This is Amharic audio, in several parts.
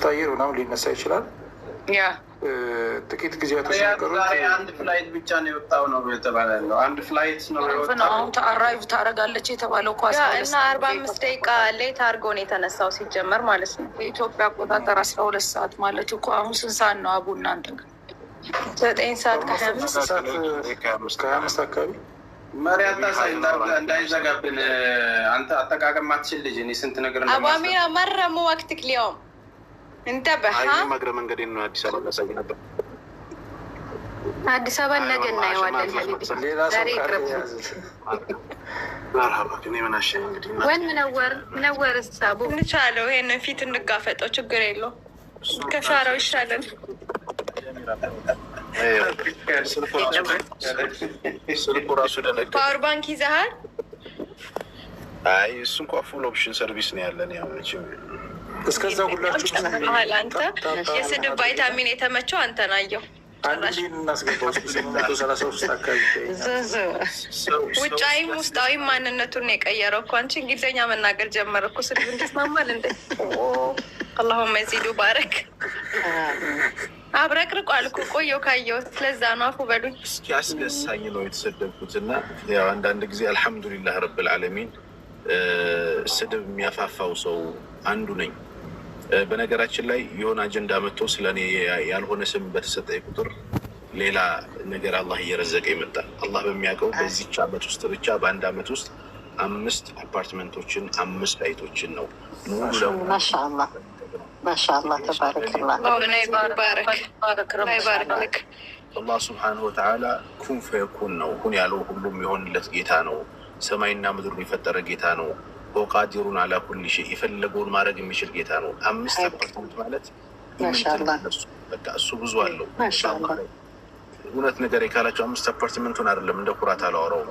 ውስጥ አየር ምናምን ሊነሳ ይችላል። ያ ጥቂት ጊዜያቶች ዛሬ አንድ ፍላይት ብቻ ነው የወጣው ነው የተባለ ያለው። አንድ ፍላይት ነው የወጣው። አሁን አራይቭ ታደርጋለች የተባለው እኮ እና 45 ደቂቃ ሌት አድርጎ ነው የተነሳው ሲጀመር ማለት ነው። የኢትዮጵያ አቆጣጠር 12 ሰዓት ማለት እኮ አሁን ስንት ሰዓት ነው አቡ እናንተ ጋር? 9 ሰዓት ከ25 አካባቢ መሪ አታሳይ እንዳይዘጋብን። አንተ አጠቃቀም ማትችል ልጅ እኔ ስንት ነገር አቡ አሚራ መረሙ ወቅትክ ሊያውም እንተበህ እግረ መንገዴን ነው አዲስ አበባ ላሳይ ነበር። አዲስ አበባ ነገ እናየዋለን። ዛሬ ይቅርብ። ወን ምነወር ሳቡ እንቻለው። ይሄንን ፊት እንጋፈጠው፣ ችግር የለው። ከሻራው ይሻለን። ስልኩ ራሱ ደነገ። ፓወር ባንክ ይዘሃል? አይ እሱ እንኳ ፉል ኦፕሽን ሰርቪስ ነው ያለን። ያው እስከዛ ሁላችሁ አንተ የስድብ ቫይታሚን የተመቸው አንተን አየው። ውጫዊም ውስጣዊም ማንነቱን ነው የቀየረው እኮ። አንቺ እንግሊዝኛ መናገር ጀመረ እኮ። ስድብ እንዲስማማል እንደ አላሁመ ዚዱ ባረክ። አብረቅርቋል እኮ ቆየው ካየሁት። ስለዛ ነው አፉ በሉኝ። እስኪ አስደሳኝ ነው የተሰደብኩት እና ያው አንዳንድ ጊዜ አልሐምዱሊላህ ረብል ዓለሚን ስድብ የሚያፋፋው ሰው አንዱ ነኝ። በነገራችን ላይ የሆነ አጀንዳ መጥቶ ስለ እኔ ያልሆነ ስም በተሰጠ ቁጥር ሌላ ነገር አላህ እየረዘቀ ይመጣል። አላህ በሚያውቀው በዚች ዓመት ውስጥ ብቻ በአንድ ዓመት ውስጥ 5 አፓርትመንቶችን 5 ላይቶችን ነው ማሻአላህ ማሻአላህ ተባረከላህ። አላህ ሱብሓነሁ ወተዓላ ኩን ፈየኩን ነው። ሁን ያለው ሁሉም የሆንለት ጌታ ነው። ሰማይና ምድሩን የፈጠረ ጌታ ነው። ወቃዲሩን አላ ኩሊ ሸይ የፈለገውን ማድረግ የሚችል ጌታ ነው። 5 አፓርትመንት ማለት በቃ እሱ ብዙ አለው። እውነት ነገር የካላቸው 5 አፓርትመንቱን አይደለም እንደ ኩራት አላወራው፣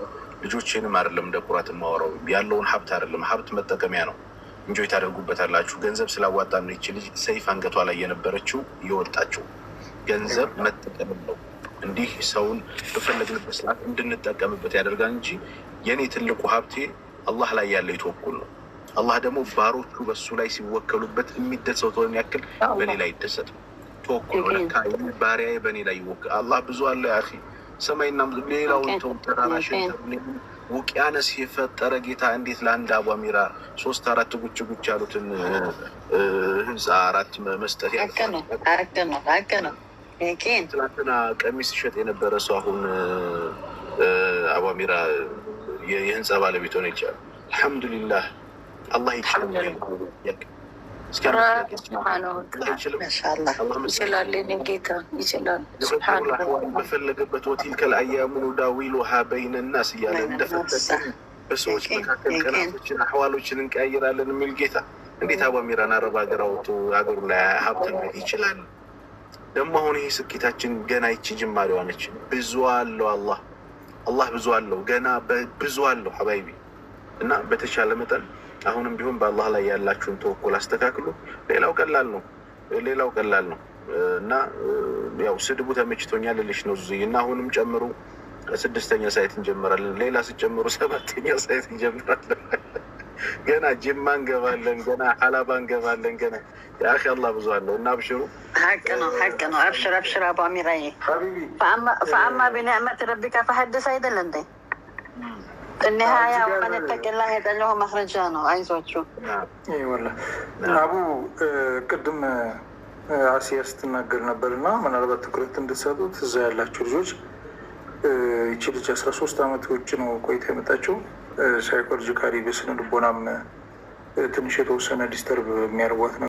ልጆቼንም አይደለም እንደ ኩራት የማወራው። ያለውን ሀብት አይደለም፣ ሀብት መጠቀሚያ ነው። እንጆይ ታደርጉበታላችሁ። ገንዘብ ስላዋጣ ነው ይቺ ልጅ ሰይፍ አንገቷ ላይ የነበረችው የወጣችው። ገንዘብ መጠቀም ነው። እንዲህ ሰውን በፈለግንበት ሰዓት እንድንጠቀምበት ያደርጋል እንጂ የኔ ትልቁ ሀብቴ አላህ ላይ ያለ የተወኩል ነው። አላህ ደግሞ ባሮቹ በሱ ላይ ሲወከሉበት የሚደሰተውን ያክል በኔ ላይ ይደሰት። ተወኩል ነው ለካ ባሪያዬ በኔ ላይ ይወከል። አላህ ብዙ አለ ያ አኺ። ሰማይና ሌላውን ተው ተራራሽን ውቅያኖስ የፈጠረ ጌታ እንዴት ለአንድ አቡ አሚራ 3-4 ጉጭ ያሉትን ህንፃ 4 መስጠት ነው። ትናንትና ቀሚስ ይሸጥ የነበረ ሰው አሁን አቡ አሚራ የህንፃ ባለቤት ሆነ ይቻላል። አልሐምዱሊላህ አላህ ይችላል። በፈለገበት ወቲልከል አያሙ ኑዳዊሉሃ በይነ ናስ እያለ እንደፈለገ በሰዎች መካከል ቀናቶችን አህዋሎችን እንቀያይራለን የሚል ጌታ እንዴት አቡ አሚራን አረብ ሀገር አውጥቶ ሀገሩ ላይ ሀብት ይችላል? ደግሞ አሁን ይሄ ስኬታችን ገና ይቺ ጅማሬዋ ነች። ብዙ አለው አላህ ብዙ አለው፣ ገና ብዙ አለው ሀባይቢ። እና በተቻለ መጠን አሁንም ቢሆን በአላህ ላይ ያላችሁን ተወኩል አስተካክሉ። ሌላው ቀላል ነው እና ያው ስድቡ ተመችቶኛል ልልሽ ነው ዙይ። እና አሁንም ጨምሩ፣ 6ኛ ሳይት እንጀምራለን። ሌላ ስጨምሩ 7ኛ ሳይት እንጀምራለን። ገና ጅማ እንገባለን፣ ገና ሐላባ እንገባለን። ገና የአኺ አላህ ብዙ አለው እና አብሽሩ። ሐቅ ነው አብሽር አቡ አሚራዬ። ፈአማ ቢኒዕመት ረቢካ ፈሐድስ አይደል እንዴ? النهاية ومن اتق الله يجعل له مخرجا ነው። አይዟችሁ ወላሂ አቡ ቅድም አሲያ ስትናገር ነበርና ምናልባት ትኩረት እንድትሰጡት እዛ ያላችሁ ልጆች ይቺ ልጅ 13 ዓመት ውጭ ነው ቆይታ የመጣችው። ሳይኮሎጂካሊ በስነ ልቦናም ትንሽ የተወሰነ ዲስተርብ የሚያደርጓት ነው።